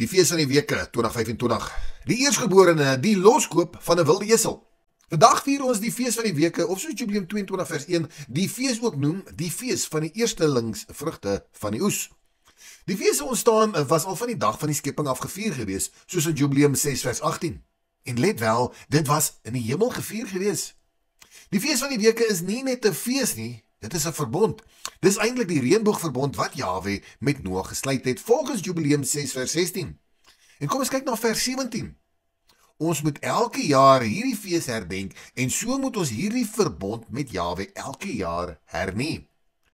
Die fees van die weke 2025. Die eersgeborene, die loskoop van 'n wilde esel. Vandag vier ons die fees van die weke, of soos Jubileum 22 vers 1, die fees ook noem, die fees van die eerstelingsvrugte van die oes. Die fees se ontstaan was al van die dag van die skepping af gevier gewees, soos in Jubileum 6 vers 18. En let wel, dit was in die hemel gevier gewees. Die fees van die weke is nie net 'n fees nie, dit is 'n verbond. Dis eintlik die reënboogverbond wat Jahwe met Noag gesluit het volgens Jubileum 6 vers 16. En kom ons kyk na vers 17. Ons moet elke jaar hierdie fees herdenk en so moet ons hierdie verbond met Jahwe elke jaar hernie.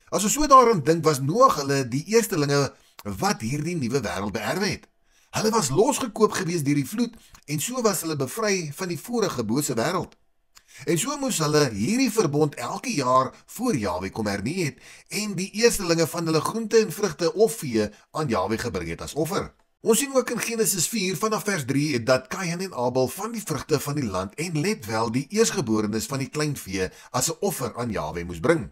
As ons so daaraan dink, was Noag hulle die eerstelinge wat hierdie nuwe wêreld beerwe het. Hulle was losgekoop gewees deur die vloed en so was hulle bevry van die vorige bose wêreld. En so moes hulle hierdie verbond elke jaar voor Jahwe kom hernie het en die eerstelinge van hulle groente en vrugte of vee aan Jahwe gebring het as offer. Ons sien ook in Genesis 4 vanaf vers 3 dat Kain en Abel van die vrugte van die land en let wel die eersgeborenes van die kleinvee as 'n offer aan Jahwe moes bring.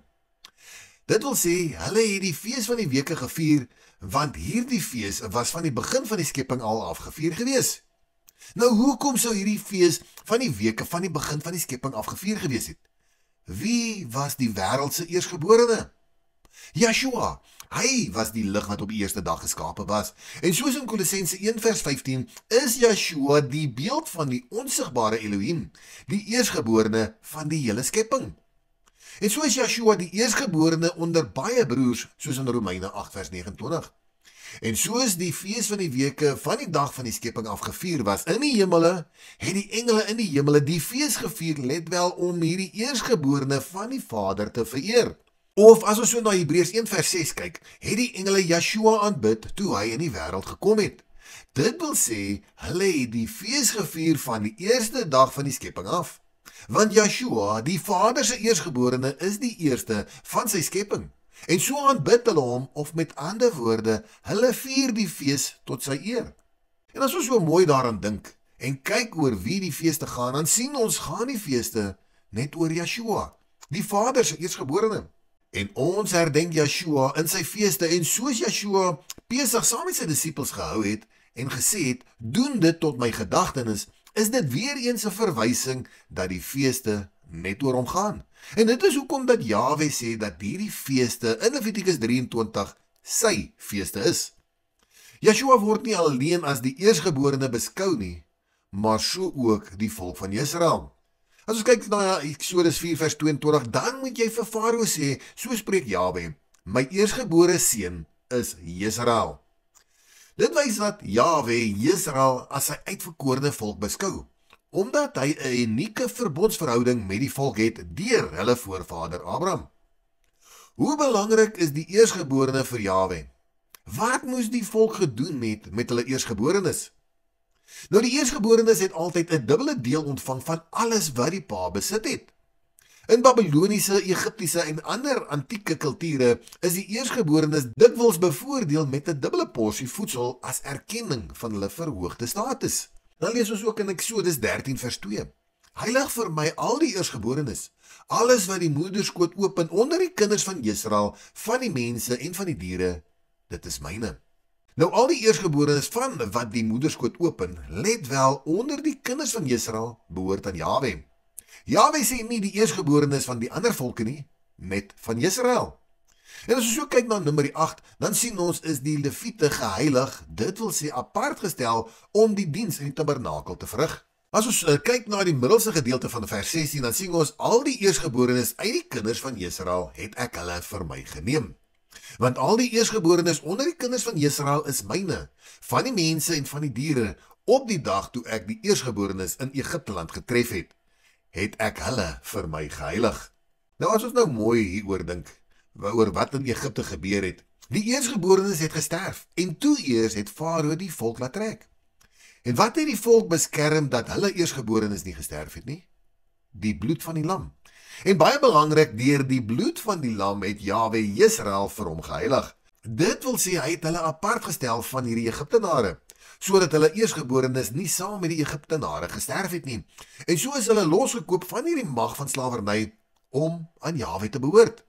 Dit wil sê, hulle het die fees van die weke gevier, want hierdie fees was van die begin van die skepping al afgevier gewees. Nou, hoekom sou hierdie fees van die weke van die begin van die skepping afgevier gewees het? Wie was die wêreld se eersgeborene? Yeshua, hy was die lig wat op die eerste dag geskape was. En soos in Kolossense 1 vers 15, is Yeshua die beeld van die onsigbare Elohim, die eersgeborene van die hele skepping. En so is Yeshua die eersgeborene onder baie broers, soos in Romeine 8 vers 29. En soos die fees van die weke van die dag van die skepping afgevier was in die hemele, het die engele in die hemele die fees gevier, let wel om hierdie eersgeborene van die Vader te vereer. Of as ons so na Hebreërs 1 vers 6 kyk, het die engele Yeshua aanbid toe hy in die wêreld gekom het. Dit wil sê, hulle het die fees gevier van die eerste dag van die skepping af. Want Yeshua, die Vader se eersgeborene, is die eerste van sy skepping. En so aanbid hulle hom, of met ander woorde, hulle vier die fees tot sy eer. En as ons so mooi daaraan dink, en kyk oor wie die feeste gaan, dan sien ons gaan die feeste net oor Yeshua, die Vader se eersgeborene. En ons herdenk Yeshua in sy feeste, en soos Yeshua Pesach saam met sy disippels gehou het, en gesê het, doen dit tot my gedagtenis, is dit weer eens 'n verwysing dat die feeste net oor hom gaan. En dit is hoekom dat Jahwe sê dat hierdie feeste in Levitikus 23 sy feeste is. Yeshua word nie alleen as die eersgeborene beskou nie, maar so ook die volk van Israel. As ons kyk na Eksodus 4 vers 22, dan moet jy vir Farao sê, so spreek Jahwe, my eersgebore seun is Israel. Dit wys dat Jahwe Israel as sy uitverkorene volk beskou, omdat hy 'n unieke verbondsverhouding met die volk het deur hulle voorvader Abraham. Hoe belangrik is die eersgeborene vir Jahwe? Wat moes die volk gedoen het met hulle eersgeborenes? Nou, die eersgeborenes het altyd 'n dubbele deel ontvang van alles wat die pa besit het. In Babyloniese, Egiptiese en ander antieke kulture is die eersgeborenes dikwels bevoordeel met 'n dubbele porsie voedsel as erkenning van hulle verhoogde status. Dan lees ons ook in Eksodus 13 vers 2. Heilig vir my al die eersgeborenes, alles wat die moederskoot open onder die kinders van Israel, van die mense en van die diere, dit is myne. Nou, al die eersgeborenes van wat die moederskoot open, let wel, onder die kinders van Israel behoort aan Jahwe. Jahwe sê nie die eersgeborenes van die ander volke nie, net van Israel. En as ons so kyk na Numeri 8, dan sien ons is die Lewiete geheilig, dit wil sê apart gestel om die diens in die tabernakel te verrig. As ons kyk na die middelse gedeelte van vers 16, dan sien ons al die eersgeborenes uit die kinders van Israel het ek hulle vir my geneem. Want al die eersgeborenes onder die kinders van Israel is myne, van die mense en van die diere, op die dag toe ek die eersgeborenes in Egipteland getref het, het ek hulle vir my geheilig. Nou as ons nou mooi hieroor dink, oor wat in Egipte gebeur het, die eersgeborenes het gesterf, en toe eers het Farao die volk laat trek. En wat het die volk beskerm dat hulle eersgeborenes nie gesterf het nie? Die bloed van die lam. En baie belangrik, deur die bloed van die lam het Jahwe Israel vir hom geheilig. Dit wil sê hy het hulle apart gestel van hierdie Egiptenare, sodat hulle eersgeborenes nie saam met die Egiptenare gesterf het nie. En so is hulle losgekoop van hierdie mag van slawerny om aan Jahwe te behoort.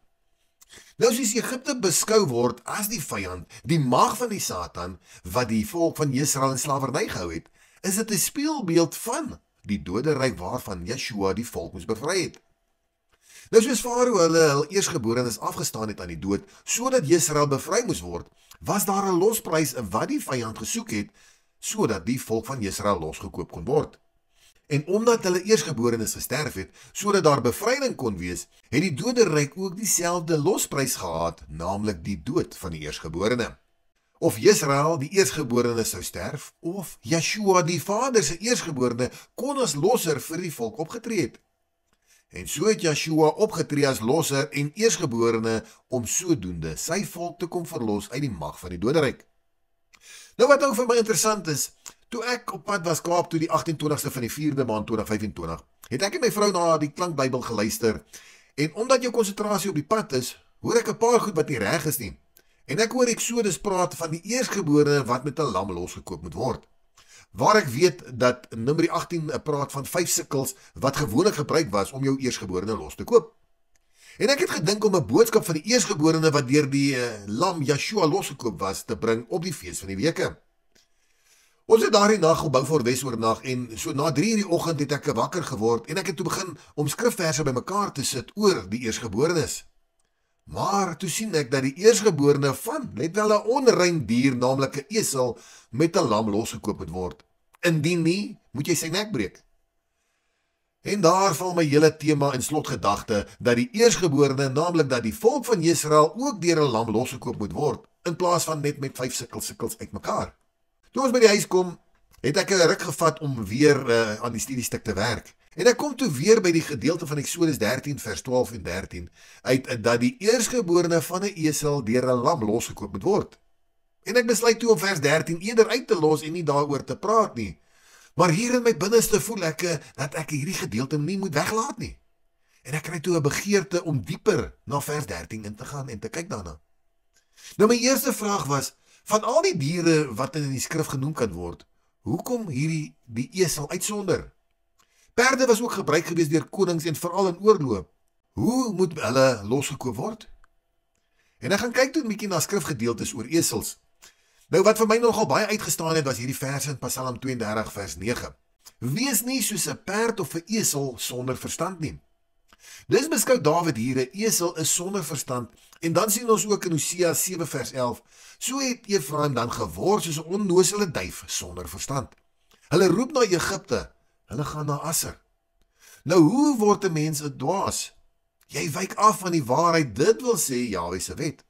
Nou soos Egipte beskou word as die vyand, die mag van die Satan, wat die volk van Israel in slawerny gehou het, is dit 'n spieelbeeld van die doderyk waarvan Yeshua die volk moes bevry het. Nou soos Farao hul eersgeborenes afgestaan het aan die dood, sodat Israel bevry moes word, was daar 'n losprys wat die vyand gesoek het, sodat die volk van Israel losgekoop kon word. En omdat hulle eersgeborenes gesterf het, sodat daar bevryding kon wees, het die doderyk ook dieselfde losprys gehad, naamlik die dood van die eersgeborene. Of Israel die eersgeborene sou sterf, of Yeshua die Vader se eersgeborene kon as losser vir die volk opgetree het. En so het Yeshua opgetree as losser en eersgeborene om sodoende sy volk te kom verlos uit die mag van die doderyk. Nou wat ook vir my interessant is, toe ek op pad was Kaap toe die 28ste van die 4de maand 2025, het ek en my vrou na die klankbybel geluister, en omdat jou konsentrasie op die pad is, hoor ek 'n paar goed wat nie reg is nie. En ek hoor Eksodus praat van die eersgeborene wat met 'n lam losgekoop moet word. Waar ek weet dat Numeri 18 praat van 5 sikkels wat gewoonlik gebruik was om jou eersgeborene los te koop. En ek het gedink om 'n boodskap van die eersgeborene wat deur die lam Yeshua losgekoop was te bring op die fees van die weke. Ons het daardie nag op Beaufort Wes oornag en so na 3:00 die oggend het ek wakker geword en ek het toe begin om skrifverse bymekaar te sit oor die eersgeborenes. Maar toe sien ek dat die eersgeborene van net wel 'n onrein dier, naamlik 'n esel, met 'n lam losgekoop moet word. Indien nie, moet jy sy nek breek. En daar val my hele tema in slotgedagte dat die eersgeborene, naamlik dat die volk van Israel ook deur 'n lam losgekoop moet word, in plaas van net met 5 sikkels uitmekaar. Toe ons by die huis kom, het ek 'n ruk gevat om weer aan die studiestuk te werk. En ek kom toe weer by die gedeelte van Eksodus 13 vers 12 en 13 uit dat die eersgeborene van 'n esel deur 'n lam losgekoop moet word. En ek besluit toe om vers 13 eerder uit te los en nie daaroor te praat nie. Maar hier in my binneste voel ek dat ek hierdie gedeelte nie moet weglaat nie. En ek kry toe 'n begeerte om dieper na vers 13 in te gaan en te kyk daarna. Nou my eerste vraag was, van al die diere wat in die skrif genoem kan word, hoekom die esel uitsonder? Perde was ook gebruik gewees deur konings en veral in oorloë. Hoe moet hulle losgekoop word? En ek gaan kyk toe 'n bietjie na skrifgedeeltes oor esels. Nou wat vir my nogal baie uitgestaan het, was hierdie verse in Psalm 32 vers 9. Wees nie soos 'n perd of 'n esel sonder verstand nie. Dis beskou Dawid hier 'n esel is sonder verstand, en dan sien ons ook in Hosea 7 vers 11, so het Efraim dan geword soos 'n onnosele duif sonder verstand. Hulle roep na Egipte, hulle gaan na Asser. Nou hoe word 'n mens 'n dwaas? Jy wyk af van die waarheid, dit wil sê Jahwe se wet.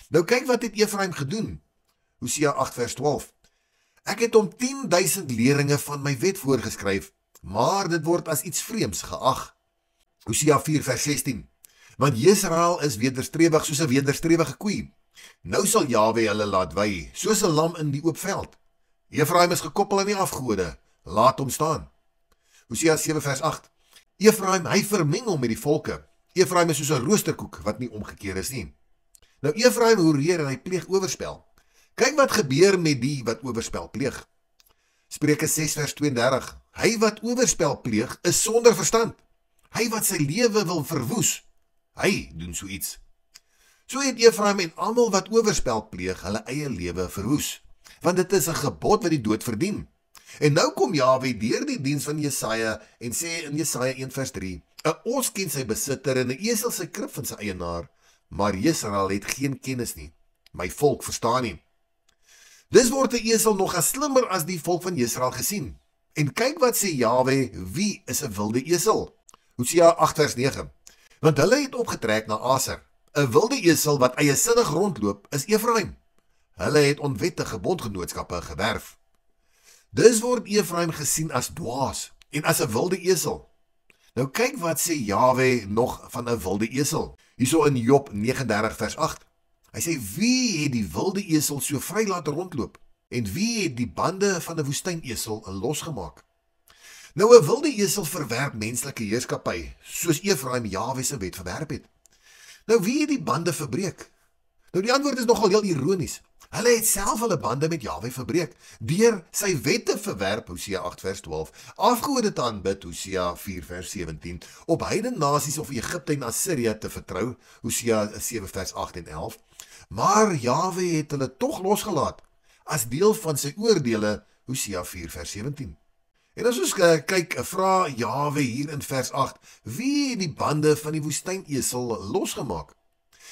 Nou kyk wat het Efraim gedoen. Hosea 8 vers 12. Ek het hom 10.000 leringe van my wet voorgeskryf, maar dit word as iets vreemds geag. Hosea 4 vers 16. Want Israel is wederstrewig soos 'n wederstrewige koei. Nou sal Jahwe hulle laat wy, soos 'n lam in die oop veld. Efraim is gekoppel aan die afgode, laat hom staan. Hosea 7 vers 8. Efraim, hy vermeng hom met die volke. Efraim is soos 'n roosterkoek wat nie omgekeer is nie. Nou Efraim hoereer en hy pleeg oorspel. Kyk wat gebeur met die wat oorspel pleeg. Spreuke 6 vers 32. Hy wat oorspel pleeg is sonder verstand. Hy wat sy lewe wil verwoes, hy doen so iets. So het Efraim en almal wat oorspel pleeg hulle eie lewe verwoes, want dit is 'n gebod wat die dood verdien. En nou kom Jahwe deur die diens van Jesaja en sê in Jesaja 1 vers 3, 'n os ken sy besitter en 'n esel sy krib van sy eienaar, maar Israel het geen kennis nie. My volk verstaan nie. Dis word 'n esel nog as slimmer as die volk van Israel gesien. En kyk wat sê Jahwe, wie is 'n wilde esel? Hosea 8 vers 9. Want hulle het opgetrek na Asser. 'n wilde esel wat eiesinnig rondloop is Efraim. Hulle het onwettige bondgenootskappe gewerf. Dus word Efraim gesien as dwaas en as 'n wilde esel. Nou kyk wat sê Jahwe nog van 'n wilde esel. Hierso in Job 39 vers 8. Hy sê, wie het die wilde esel so vry laat rondloop? En wie het die bande van 'n woestynesel losgemaak? Nou 'n wilde esel verwerp menslike heerskappy, soos Efraim Jahwe se wet verwerp het. Nou wie het die bande verbreek? Nou die antwoord is nogal heel ironies. Hulle het self hulle bande met Jahwe verbreek, deur sy wette verwerp, Hosea 8 vers 12, afgode te aanbid, Hosea 4 vers 17, op heidene nasies of Egipte en Assirië te vertrou, Hosea 7 vers 8 en 11, maar Jahwe het hulle tog losgelaat, as deel van sy oordele, Hosea 4 vers 17. En as ons kyk, vra Jahwe hier in vers 8, wie het die bande van die woestynesel losgemaak?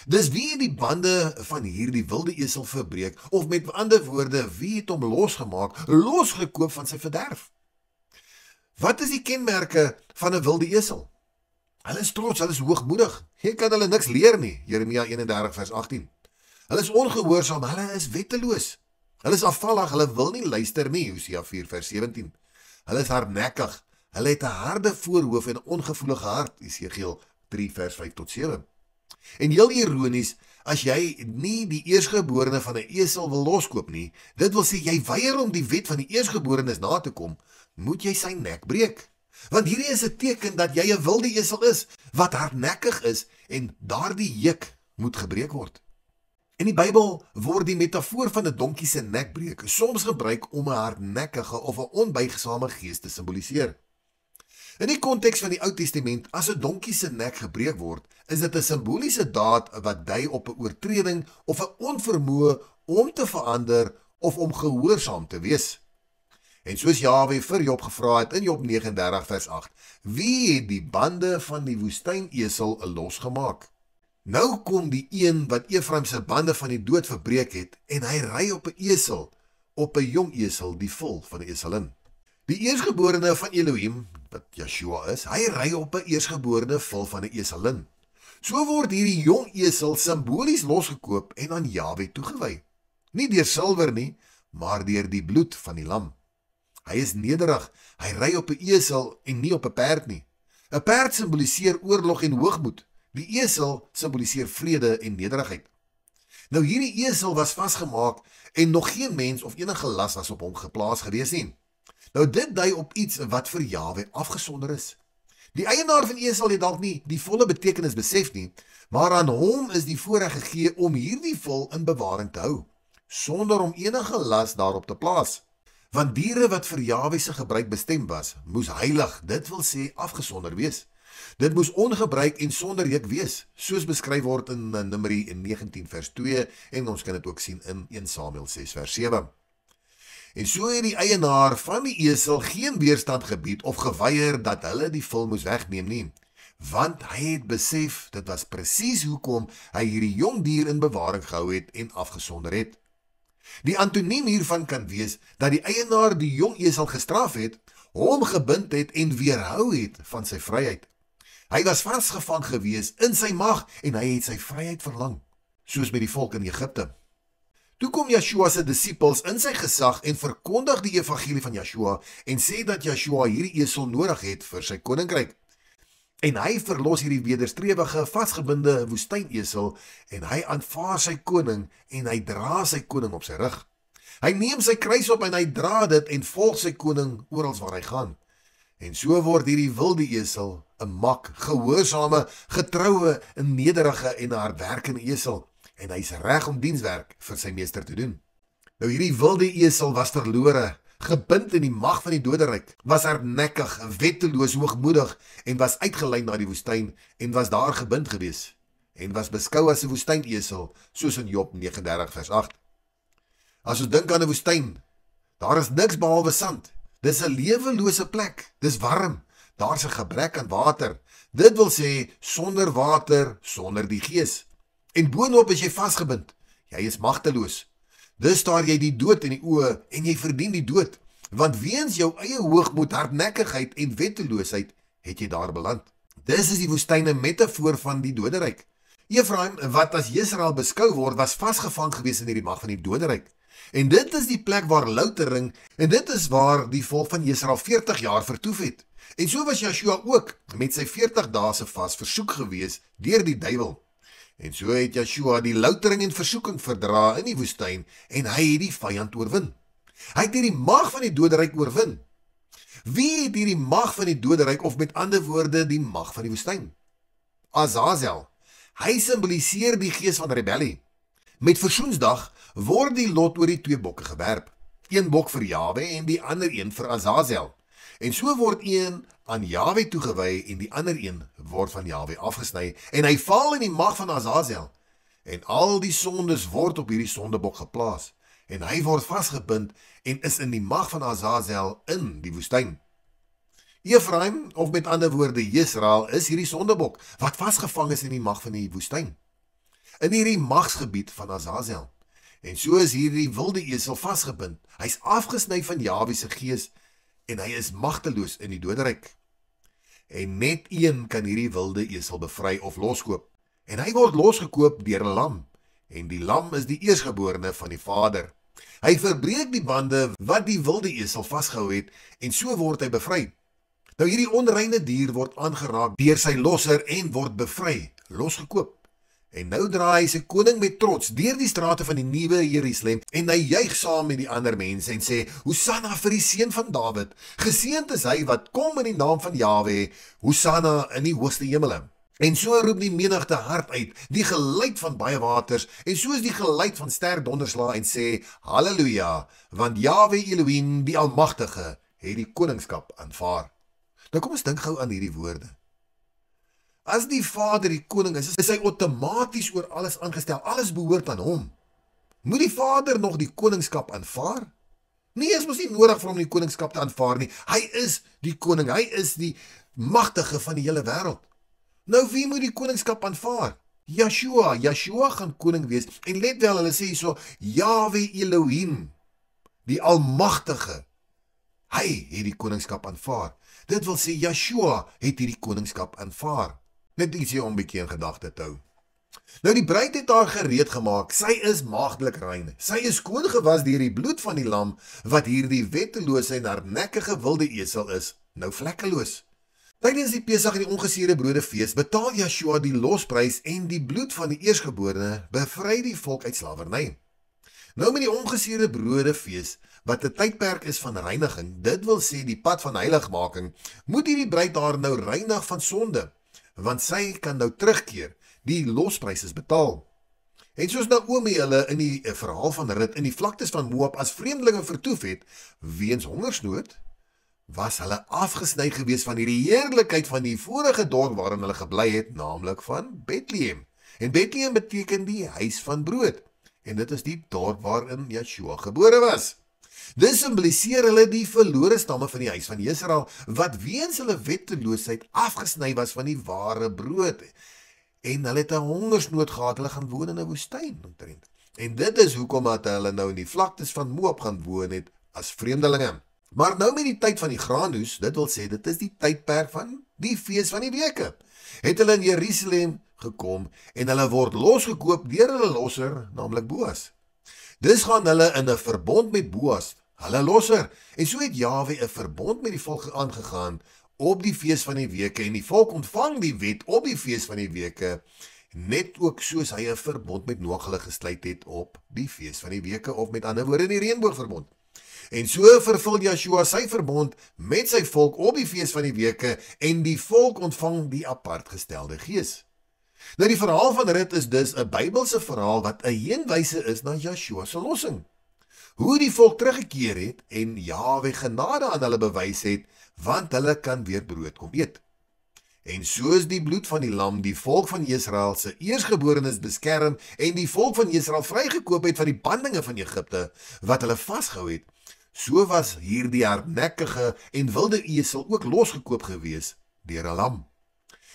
Dis wie het die bande van hierdie wilde esel verbreek, of met ander woorde, wie het hom losgemaak, losgekoop van sy verderf? Wat is die kenmerke van 'n wilde esel? Hulle is trots, hulle is hoogmoedig. Jy kan hulle niks leer nie, Jeremia 31 vers 18. Hulle is ongehoorsaam, hulle is wetteloos. Hulle is afvallig, hulle wil nie luister nie, Hosea 4 vers 17. Hulle is hardnekkig, hulle het 'n harde voorhoof en 'n ongevoelige hart, Esegiel 3 vers 5 tot 7. En heel ironies, as jy nie die eersgeborene van 'n esel wil loskoop nie, dit wil sê jy weier om die wet van die eersgeborenes na te kom, moet jy sy nek breek. Want hierdie is 'n teken dat jy 'n wilde esel is, wat hardnekkig is en daardie juk moet gebreek word. In die Bybel word die metafoor van 'n donkie se nek breek soms gebruik om 'n hardnekkige of 'n onbuigsame gees te simboliseer. In die konteks van die Ou Testament, as 'n donkie se nek gebreek word, is dit 'n simboliese daad wat dui op 'n oortreding of 'n onvermoë om te verander of om gehoorsaam te wees. En soos Jahwe vir Job gevra het in Job 39 vers 8, wie het die bande van die woestynesel losgemaak? Nou kom die een wat Efraim se bande van die dood verbreek het, en hy ry op 'n esel, op 'n jong esel, die vul van 'n eselin. Die eersgeborene van Elohim, wat Yeshua is, hy ry op 'n eersgeborene vul van 'n eselin. So word hierdie jong esel simbolies losgekoop en aan Jahwe toegewy. Nie deur silwer nie, maar deur die bloed van die lam. Hy is nederig, hy ry op 'n esel en nie op 'n perd nie. 'n Perd simboliseer oorlog en hoogmoed. Die esel simboliseer vrede en nederigheid. Nou hierdie esel was vasgemaak en nog geen mens of enige las was op hom geplaas gewees nie. Nou dit dui op iets wat vir Jahwe afgesonder is. Die eienaar van esel het dalk nie die volle betekenis besef nie, maar aan hom is die voorreg gegee om hierdie vul in bewaring te hou, sonder om enige las daarop te plaas. Want diere wat vir Jahwe se gebruik bestem was, moes heilig, dit wil sê afgesonder wees. Dit moes ongebruik en sonder juk wees, soos beskryf word in Numeri 19 vers 2 en ons kan dit ook sien in 1 Samuel 6 vers 7. En so het die eienaar van die esel geen weerstand gebied of geweier dat hulle die vul moes wegneem nie, want hy het besef dit was presies hoekom hy hierdie jong dier in bewaring gehou het en afgesonder het. Die antoniem hiervan kan wees dat die eienaar die jong esel gestraf het, hom gebind het en weerhou het van sy vryheid. Hy was vasgevang gewees in sy mag en hy het sy vryheid verlang, soos met die volk in Egipte. Toe kom Yeshua se disippels in sy gesag en verkondig die evangelie van Yeshua en sê dat Yeshua hierdie esel nodig het vir sy koninkryk. En hy verlos hierdie wederstrewige, vasgebinde woestynesel en hy aanvaar sy koning en hy dra sy koning op sy rug. Hy neem sy kruis op en hy dra dit en volg sy koning oral waar hy gaan. En so word hierdie wilde esel 'n mak, gehoorsame, getroue, 'n nederige en 'n hardwerkende esel. En hy is reg om dienswerk vir sy meester te doen. Nou hierdie wilde esel was verlore, gebind in die mag van die doderyk, was hardnekkig, wetteloos, hoogmoedig en was uitgelei na die woestyn en was daar gebind gewees en was beskou as 'n woestynesel, soos in Job 39 vers 8. As ons dink aan 'n woestyn, daar is niks behalwe sand. Dis 'n lewelose plek, dis warm, daar's 'n gebrek aan water. Dit wil sê sonder water, sonder die gees. En boonop is jy vasgebind. Jy is magteloos. Dus staar jy die dood in die oë en jy verdien die dood, want weens jou eie hoogmoed, hardnekkigheid en wetteloosheid het jy daar beland. Dis is die woestyn 'n metafoor van die doderyk. Efraim, wat as Israel beskou word, was vasgevang gewees in hierdie mag van die doderyk. En dit is die plek waar loutering, en dit is waar die volk van Israel 40 jaar vertoef het. En so was Yeshua ook met sy 40 dae se vas versoek gewees deur die duiwel. En so het Yeshua die loutering en versoeking verdra in die woestyn en hy het die vyand oorwin. Hy het hierdie mag van die doderyk oorwin. Wie het hierdie mag van die doderyk, of met ander woorde die mag van die woestyn? Azazel. Hy simboliseer die gees van rebellie. Met Versoensdag word die lot oor die twee bokke gewerp. Een bok vir Jahwe en die ander een vir Azazel. En so word een aan Jahwe toegewy en die ander een word van Jahwe afgesny en hy val in die mag van Azazel. En al die sondes word op hierdie sondebok geplaas en hy word vasgebind en is in die mag van Azazel in die woestyn. Efraim, of met ander woorde Israel, is hierdie sondebok wat vasgevang is in die mag van die woestyn, in hierdie magsgebied van Azazel. En so is hierdie wilde esel vasgebind. Hy's afgesny van Jahwe se gees en hy is magteloos in die doderyk. En net een kan hierdie wilde esel bevry of loskoop. En hy word losgekoop deur 'n lam. En die lam is die eersgeborene van die Vader. Hy verbreek die bande wat die wilde esel vasgehou het en so word hy bevry. Nou hierdie onreine dier word aangeraak deur sy losser en word bevry, losgekoop. En nou draai hy sy koning met trots deur die strate van die nuwe Jerusalem en hy juig saam met die ander mense en sê, Hosanna vir die seun van Dawid, geseënd is hy wat kom in die naam van Jahwe, Hosanna in die hoogste hemele. En so roep die menigte hard uit, die geluid van baie waters, en so is die geluid van sterk donderslae en sê, Halleluja, want Jahwe Elohim, die Almagtige, het die koningskap aanvaar. Nou kom ons dink gou aan hierdie woorde. As die Vader die koning is hy outomaties oor alles aangestel, alles behoort aan hom. Moet die Vader nog die koningskap aanvaar? Nee, is mos nie nodig vir hom die koningskap te aanvaar nie. Hy is die koning, hy is die magtige van die hele wêreld. Nou wie moet die koningskap aanvaar? Yeshua gaan koning wees. En let wel, hulle sê hierso, Jahwe Elohim, die Almagtige. Hy het die koningskap aanvaar. Dit wil sê, Yeshua het hierdie koningskap aanvaar. Net ietsie om bietjie in gedagte te hou. Nou die bruid het haar gereed gemaak, sy is maagdelik rein. Sy is skoon gewas deur die bloed van die lam, wat hierdie wettelose en hardnekkige wilde esel is, nou vlekkeloos. Tydens die Pesach en die ongesuurde brode fees betaal Yeshua die losprys en die bloed van die eersgeborene bevry die volk uit slawerny. Nou met die ongesuurde brode fees, wat 'n tydperk is van reiniging, dit wil sê die pad van heiligmaking, moet hierdie bruid haar nou reinig van sonde, want sy kan nou terugkeer, die losprys is betaal. En soos Naomi hulle in die verhaal van Rut in die vlaktes van Moab as vreemdelinge vertoef het, weens hongersnood, was hulle afgesny gewees van hierdie heerlikheid van die vorige dorp waarin hulle gebly het, naamlik van Bethlehem. En Bethlehem beteken die huis van brood. En dit is die dorp waarin Yeshua gebore was. Dit simboliseer hulle die verlore stamme van die huis van Israel, wat weens hulle wetteloosheid afgesny was van die ware brood. En hulle het 'n hongersnood gehad, hulle gaan woon in 'n woestyn omtrent. En dit is hoekom dat hulle nou in die vlaktes van Moab gaan woon het as vreemdelinge. Maar nou met die tyd van die graanoes, dit wil sê, dit is die tydperk van die fees van die weke, het hulle in Jerusalem gekom en hulle word losgekoop deur hulle losser, naamlik Boas. Dus gaan hulle in 'n verbond met Boas, hulle losser, en so het Jahwe 'n verbond met die volk aangegaan op die fees van die weke, en die volk ontvang die wet op die fees van die weke, net ook soos hy 'n verbond met Noag hulle gesluit het op die fees van die weke, of met ander woorde die reënboogverbond. En so vervul Yeshua sy verbond met sy volk op die fees van die weke, en die volk ontvang die apart gestelde gees. Nou die verhaal van Rut is dus 'n Bybelse verhaal wat 'n heenwyse is na Yeshua se lossing. Hoe die volk teruggekeer het en Jahwe genade aan hulle bewys het, want hulle kan weer brood kom eet. En soos die bloed van die lam die volk van Israel se eersgeborenes beskerm en die volk van Israel vrygekoop het van die bandinge van Egipte wat hulle vasgehou het, so was hierdie hardnekkige en wilde esel ook losgekoop gewees deur 'n lam.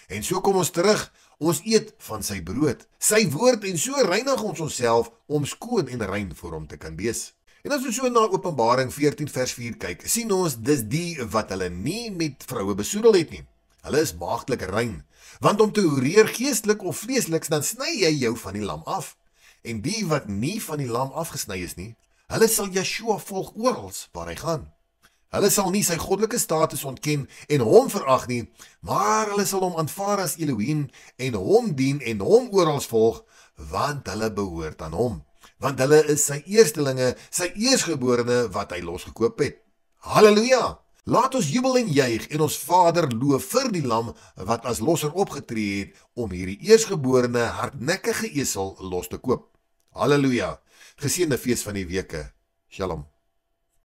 En so kom ons terug, ons eet van sy brood, sy woord, en so reinig ons onsself om skoon en rein voor hom te kan wees. En as ons so na Openbaring 14 vers 4 kyk, sien ons dis die wat hulle nie met vroue besoedel het nie. Hulle is maagdelik rein, want om te horeer geestelik of vleeslik, dan sny jy jou van die lam af. En die wat nie van die lam afgesny is nie, hulle sal Yeshua volg oral waar hy gaan. Hulle sal nie sy goddelike status ontken en hom verag nie, maar hulle sal hom aanvaar as Elohim en hom dien en hom oral volg, want hulle behoort aan hom. Want hulle is sy eerstelinge, sy eersgeborene wat hy losgekoop het. Halleluja! Laat ons jubel en juig en ons Vader loof vir die lam wat as losser opgetree het om hierdie eersgeborene hardnekkige esel los te koop. Halleluja! Geseënde fees van die weke. Shalom.